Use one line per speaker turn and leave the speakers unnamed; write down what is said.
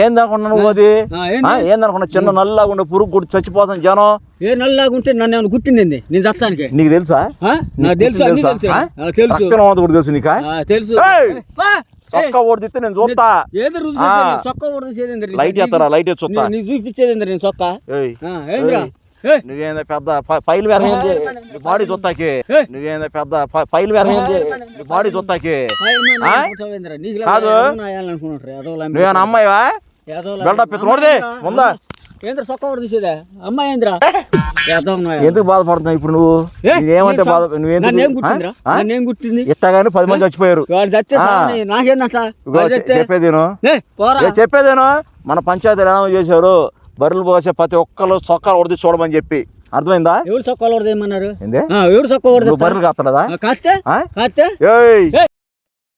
ఏందనుకున్నా నువ్వు? అది ఏందనుకున్నా? చిన్న నల్లగా ఉండే పురుగు కొట్టి చచ్చిపోతాను జనం.
ఏ నల్లగా ఉంటే నన్ను ఏమైనా గుట్టింది నేను చస్తానికి?
నీకు తెలుసా?
తెలుసు
కూడా తెలుసు నీకా?
తెలుసు.
చొక్కా ఓడితే నేను చూస్తా.
చొక్కా ఓడిసేది
లైట్ ఎత్తారా? లైట్ చూస్తా.
నీకు చూపించేది నేను చొక్కా.
నువ్వేందా పెద్ద పైలు వేరేంది బాడీ చూస్తాకి? నువ్వేందా పెద్ద పైలు వేరేంది బాడీ చూస్తాకి? కాదు నువ్వేనా అమ్మాయివా? బిల్డప్ నోడిదే ముందా
ఏంద్ర చొక్కా కూడా తీసేదా అమ్మాయి? ఏంద్రా
ఎందుకు బాధపడుతున్నావు ఇప్పుడు నువ్వు? ఏమంటే బాధ?
నువ్వేం గుర్తింది?
ఇట్టగాని 10 మంది చచ్చిపోయారు. చెప్పేదేను మన పంచాయతీలు ఏమో చేశారు. బర్రెలు పోసే ప్రతి ఒక్కరు చొక్కాలు కొడితే చూడమని చెప్పి అర్థమైందా?
ఎవరు చొక్కాలు కొడదేమన్నారు? ఎవరు చొక్కా కొడదు?
బర్రెలు కాస్తదా?
కాస్తే